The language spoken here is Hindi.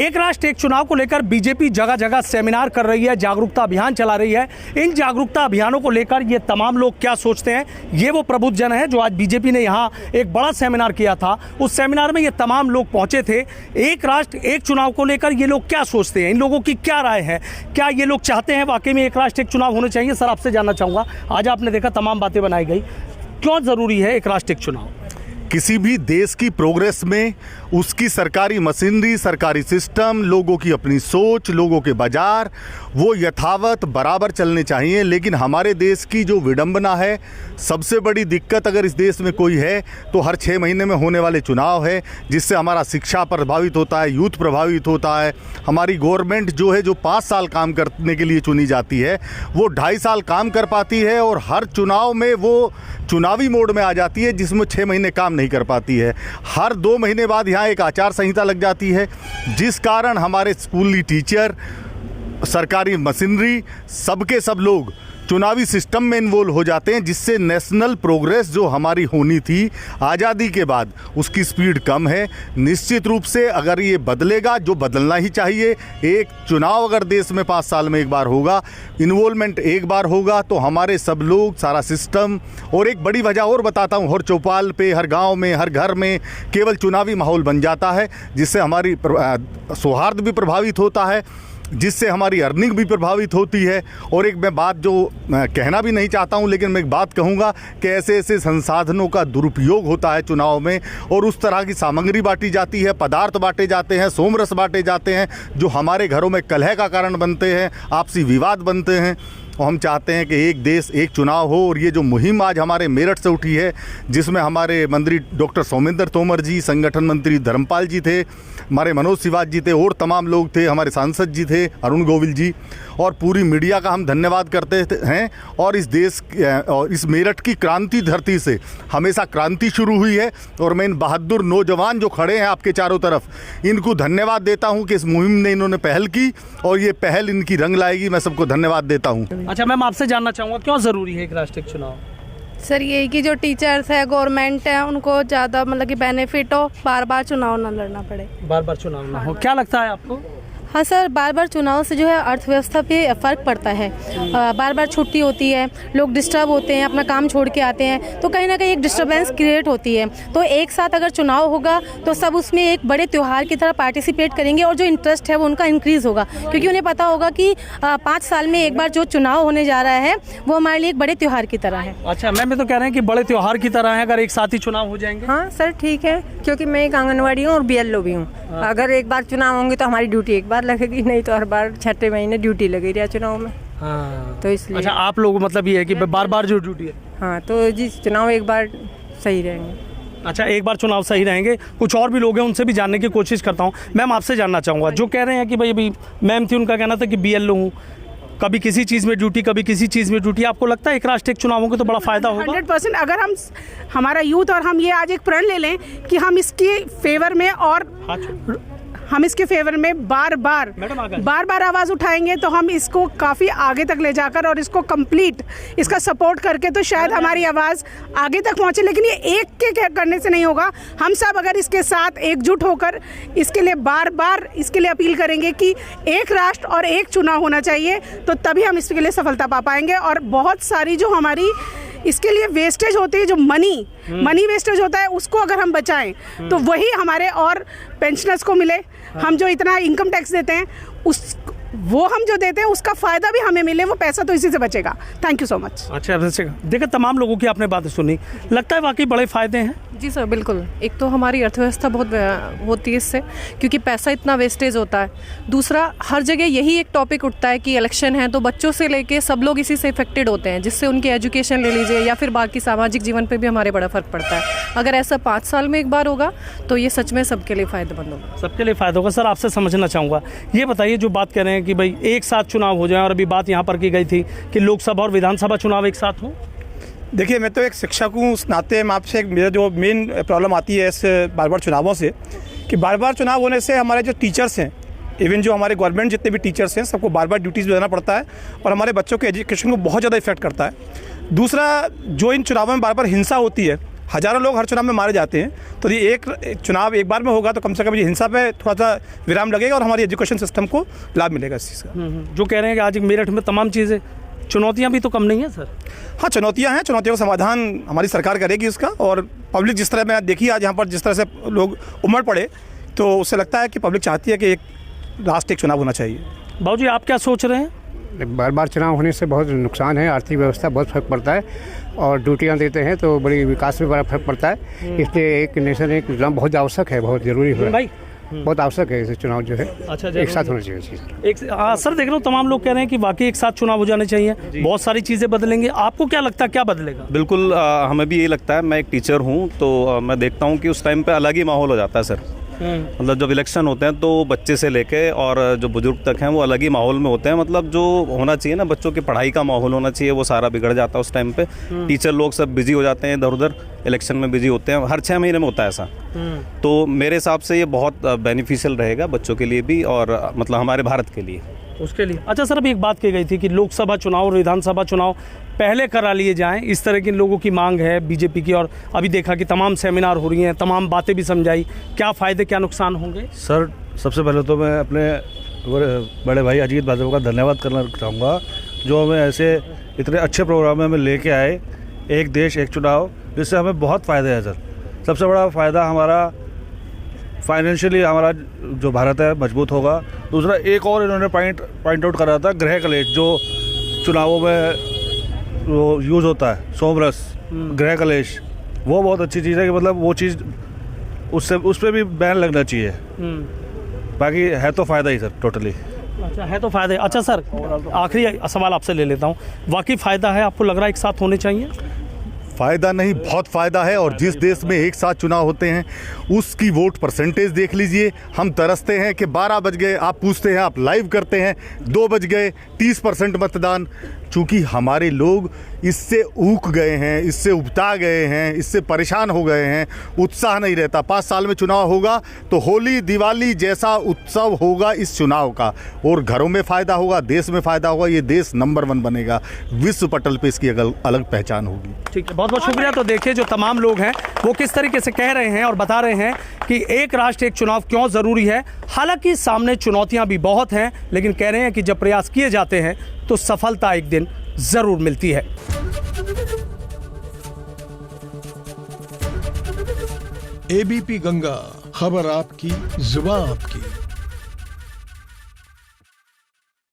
एक राष्ट्र एक चुनाव को लेकर बीजेपी जगह जगह सेमिनार कर रही है, जागरूकता अभियान चला रही है। इन जागरूकता अभियानों को लेकर ये तमाम लोग क्या सोचते हैं, ये वो प्रबुद्ध जन है जो आज बीजेपी ने यहाँ एक बड़ा सेमिनार किया था। उस सेमिनार में ये तमाम लोग पहुंचे थे। एक राष्ट्र एक चुनाव को लेकर ये लोग क्या सोचते हैं, इन लोगों की क्या राय है, क्या ये लोग चाहते हैं वाकई में एक राष्ट्र एक चुनाव होने चाहिए? सर, आपसे जानना चाहूँगा। आज आपने देखा तमाम बातें बनाई गई, क्यों ज़रूरी है एक राष्ट्र एक चुनाव? किसी भी देश की प्रोग्रेस में उसकी सरकारी मशीनरी, सरकारी सिस्टम, लोगों की अपनी सोच, लोगों के बाजार, वो यथावत बराबर चलने चाहिए। लेकिन हमारे देश की जो विडंबना है, सबसे बड़ी दिक्कत अगर इस देश में कोई है तो हर 6 महीने में होने वाले चुनाव है, जिससे हमारा शिक्षा प्रभावित होता है, यूथ प्रभावित होता है। हमारी गवर्नमेंट जो है, जो 5 साल काम करने के लिए चुनी जाती है, वो 2.5 साल काम कर पाती है और हर चुनाव में वो चुनावी मोड में आ जाती है, जिसमें 6 महीने काम नहीं कर पाती है। हर 2 महीने बाद यहाँ एक आचार संहिता लग जाती है, जिस कारण हमारे स्कूली टीचर, सरकारी मशीनरी, सबके सब लोग चुनावी सिस्टम में इन्वॉल्व हो जाते हैं, जिससे नेशनल प्रोग्रेस जो हमारी होनी थी आज़ादी के बाद, उसकी स्पीड कम है। निश्चित रूप से अगर ये बदलेगा, जो बदलना ही चाहिए, एक चुनाव अगर देश में 5 साल में एक बार होगा, इन्वॉल्वमेंट एक बार होगा, तो हमारे सब लोग, सारा सिस्टम, और एक बड़ी वजह और बताता हूँ, हर चौपाल पे, हर गाँव में, हर घर में केवल चुनावी माहौल बन जाता है, जिससे हमारी सौहार्द भी प्रभावित होता है, जिससे हमारी अर्निंग भी प्रभावित होती है। और एक मैं बात जो कहना भी नहीं चाहता हूं, लेकिन मैं एक बात कहूंगा कि ऐसे ऐसे संसाधनों का दुरुपयोग होता है चुनाव में, और उस तरह की सामग्री बांटी जाती है, पदार्थ बांटे जाते हैं, सोमरस बांटे जाते हैं, जो हमारे घरों में कलह का कारण बनते हैं, आपसी विवाद बनते हैं। और हम चाहते हैं कि एक देश एक चुनाव हो। और ये जो मुहिम आज हमारे मेरठ से उठी है, जिसमें हमारे मंत्री डॉक्टर सौमेंद्र तोमर जी, संगठन मंत्री धर्मपाल जी थे, हमारे मनोज सिवाज जी थे, और तमाम लोग थे, हमारे सांसद जी थे, अरुण गोविल जी, और पूरी मीडिया का हम धन्यवाद करते हैं। और इस देश और इस मेरठ की क्रांति धरती से हमेशा क्रांति शुरू हुई है, और मैं इन बहादुर नौजवान जो खड़े हैं आपके चारों तरफ, इनको धन्यवाद देता हूं कि इस मुहिम ने इन्होंने पहल की, और ये पहल इनकी रंग लाएगी। मैं सबको धन्यवाद देता हूं। अच्छा मैम, आपसे जानना चाहूँगा क्यों ज़रूरी है एक राष्ट्र एक चुनाव? सर, यही कि जो टीचर्स है, गवर्नमेंट है, उनको ज़्यादा मतलब कि बेनिफिट हो, बार बार चुनाव ना लड़ना पड़े। बार बार चुनाव ना हो, क्या लगता है आपको? हाँ सर, बार बार चुनाव से जो है अर्थव्यवस्था पे फ़र्क पड़ता है। बार बार छुट्टी होती है, लोग डिस्टर्ब होते हैं, अपना काम छोड़ के आते हैं, तो कहीं ना कहीं एक डिस्टर्बेंस क्रिएट होती है। तो एक साथ अगर चुनाव होगा तो सब उसमें एक बड़े त्यौहार की तरह पार्टिसिपेट करेंगे, और जो इंटरेस्ट है वो उनका इंक्रीज़ होगा, क्योंकि उन्हें पता होगा कि 5 साल में एक बार जो चुनाव होने जा रहा है वो हमारे लिए एक बड़े त्यौहार की तरह है। अच्छा मैम, तो कह रहे हैं कि बड़े त्यौहार की तरह है अगर एक साथ ही चुनाव हो जाएंगे? हाँ सर, ठीक है, क्योंकि मैं एक आंगनवाड़ी हूँ और BLO भी हूँ। अगर एक बार चुनाव होंगे तो हमारी ड्यूटी एक बार लगेगी, नहीं तो हर बार 6 महीने ड्यूटी लगी रही है चुनाव में। हाँ। तो इसलिए अच्छा, आप लोग मतलब ये है कि बार बार जो ड्यूटी है? हाँ, तो जी चुनाव एक बार सही रहेंगे। अच्छा, एक बार चुनाव सही रहेंगे। कुछ और भी लोग हैं, उनसे भी जानने की कोशिश करता हूँ। मैम, आपसे जानना चाहूँगा, जो कह रहे हैं कि भाई अभी मैम थी, उनका कहना था कि BLO हूँ, कभी किसी चीज़ में ड्यूटी, कभी किसी चीज़ में ड्यूटी, आपको लगता है एक राष्ट्र एक चुनाव होंगे तो बड़ा फायदा होगा? 100%। अगर हम हमारा यूथ और हम ये आज एक प्रण ले लें कि हम इसके फेवर में, और हम इसके फेवर में बार बार आवाज़ उठाएंगे, तो हम इसको काफ़ी आगे तक ले जाकर और इसको कंप्लीट इसका सपोर्ट करके तो शायद हमारी आवाज़ आगे तक पहुंचे। लेकिन ये एक के करने से नहीं होगा। हम सब अगर इसके साथ एकजुट होकर इसके लिए बार बार इसके लिए अपील करेंगे कि एक राष्ट्र और एक चुनाव होना चाहिए, तो तभी हम इसके लिए सफलता पा पाएंगे। और बहुत सारी जो हमारी इसके लिए वेस्टेज होती है, जो मनी वेस्टेज होता है, उसको अगर हम बचाएं तो वही हमारे और पेंशनर्स को मिले। हम जो इतना इनकम टैक्स देते हैं, वो हम जो देते हैं उसका फ़ायदा भी हमें मिले, वो पैसा तो इसी से बचेगा। Thank you so much. अच्छा, देखिए तमाम लोगों की आपने बातें सुनी, लगता है वाकई बड़े फ़ायदे हैं। जी सर, बिल्कुल। एक तो हमारी अर्थव्यवस्था बहुत होती है इससे, क्योंकि पैसा इतना वेस्टेज होता है। दूसरा, हर जगह यही एक टॉपिक उठता है कि इलेक्शन है, तो बच्चों से लेके सब लोग इसी से इफेक्टेड होते हैं, जिससे उनकी एजुकेशन ले लीजिए या फिर बाकी सामाजिक जीवन पे भी हमारे बड़ा फ़र्क पड़ता है। अगर ऐसा 5 साल में एक बार होगा तो ये सच में सबके लिए फ़ायदेमंद होगा। सबके लिए फ़ायदा होगा। सर, आपसे समझना चाहूँगा, ये बताइए, जो बात कह रहे हैं कि भाई एक साथ चुनाव हो जाए, और अभी बात यहाँ पर की गई थी कि लोकसभा और विधानसभा चुनाव एक साथ हो। देखिए, मैं तो एक शिक्षक हूँ, उस नाते मैं आपसे मेरा जो मेन प्रॉब्लम आती है इस बार बार चुनावों से, कि बार बार चुनाव होने से हमारे जो टीचर्स हैं, इवन जो हमारे गवर्नमेंट जितने भी टीचर्स हैं, सबको बार बार ड्यूटीज़ देना पड़ता है, और हमारे बच्चों के एजुकेशन को बहुत ज़्यादा इफेक्ट करता है। दूसरा, जो इन चुनावों में बार बार हिंसा होती है, हज़ारों लोग हर चुनाव में मारे जाते हैं, तो ये एक चुनाव एक बार में होगा तो कम से कम ये हिंसा पे थोड़ा सा विराम लगेगा और हमारी एजुकेशन सिस्टम को लाभ मिलेगा इस चीज़ का। जो कह रहे हैं कि आज मेरठ में तमाम चीज़ें, चुनौतियाँ भी तो कम नहीं है सर। हाँ, चुनौतियाँ हैं, चुनौतियों का समाधान हमारी सरकार करेगी इसका। और पब्लिक जिस तरह मैं देखिए आज यहाँ पर जिस तरह से लोग उमड़ पड़े, तो उससे लगता है कि पब्लिक चाहती है कि एक लास्ट एक चुनाव होना चाहिए। बाबूजी आप क्या सोच रहे हैं? बार बार चुनाव होने से बहुत नुकसान है, आर्थिक व्यवस्था बहुत फर्क पड़ता है और ड्यूटियाँ देते हैं तो बड़ी विकास में बड़ा फर्क पड़ता है। इसलिए एक नेशन एक चुनाव बहुत आवश्यक है, बहुत जरूरी है भाई, बहुत आवश्यक है इसे चुनाव जो है। अच्छा, एक साथ होना चाहिए सर देख रहा हूँ तमाम लोग कह रहे हैं कि वाकई एक साथ चुनाव हो जाने चाहिए, बहुत सारी चीज़ें बदलेंगे। आपको क्या लगता है क्या बदलेगा? बिल्कुल, हमें भी यही लगता है। मैं एक टीचर हूँ तो मैं देखता हूँ कि उस टाइम पे अलग ही माहौल हो जाता है सर। मतलब जब इलेक्शन होते हैं तो बच्चे से लेके और जो बुजुर्ग तक हैं वो अलग ही माहौल में होते हैं। मतलब जो होना चाहिए ना, बच्चों की पढ़ाई का माहौल होना चाहिए, वो सारा बिगड़ जाता है उस टाइम पे। टीचर लोग सब बिजी हो जाते हैं, इधर उधर इलेक्शन में बिजी होते हैं। हर 6 महीने में होता है ऐसा। तो मेरे हिसाब से ये बहुत बेनिफिशियल रहेगा बच्चों के लिए भी और मतलब हमारे भारत के लिए, उसके लिए। अच्छा सर, अभी एक बात कही गई थी कि लोकसभा चुनाव और विधानसभा चुनाव पहले करा लिए जाएं, इस तरह की लोगों की मांग है बीजेपी की। और अभी देखा कि तमाम सेमिनार हो रही हैं, तमाम बातें भी समझाई, क्या फ़ायदे क्या नुकसान होंगे? सर सबसे पहले तो मैं अपने बड़े भाई अजीत भाजपा का धन्यवाद करना चाहूँगा, जो हमें ऐसे इतने अच्छे प्रोग्राम में हमें लेके आए, एक देश एक चुनाव, जिससे हमें बहुत फ़ायदे हैं सर। सबसे बड़ा फ़ायदा हमारा फाइनेंशियली हमारा जो भारत है मजबूत होगा। दूसरा एक और इन्होंने पॉइंट आउट करा था, गृह कलेश जो चुनावों में वो यूज़ होता है, सोमरस गृह कलेश, वो बहुत अच्छी चीज़ है कि मतलब वो चीज़ उससे उस पर भी बैन लगना चाहिए। बाकी है तो फ़ायदा ही सर टोटली। अच्छा, है तो फ़ायदे। अच्छा सर, आखिरी सवाल आपसे ले लेता हूँ, वाकई फ़ायदा है? आपको लग रहा है एक साथ होने चाहिए? फ़ायदा नहीं, बहुत फ़ायदा है। और जिस देश में एक साथ चुनाव होते हैं उसकी वोट परसेंटेज देख लीजिए। हम तरसते हैं कि 12 बज गए, आप पूछते हैं, आप लाइव करते हैं 2 बज गए, 30% मतदान। चूँकि हमारे लोग इससे ऊक गए हैं, इससे उबता गए हैं, इससे परेशान हो गए हैं, उत्साह नहीं रहता। 5 साल में चुनाव होगा तो होली दिवाली जैसा उत्सव होगा इस चुनाव का, और घरों में फ़ायदा होगा, देश में फ़ायदा होगा। ये देश नंबर 1 बनेगा, विश्व पटल पे इसकी अलग पहचान होगी। ठीक है, बहुत बहुत शुक्रिया। तो देखिए जो तमाम लोग हैं वो किस तरीके से कह रहे हैं और बता रहे हैं कि एक राष्ट्र एक चुनाव क्यों ज़रूरी है। हालांकि सामने चुनौतियां भी बहुत हैं, लेकिन कह रहे हैं कि जब प्रयास किए जाते हैं तो सफलता एक दिन ज़रूर मिलती है। एबीपी गंगा, खबर आपकी, जुबान आपकी।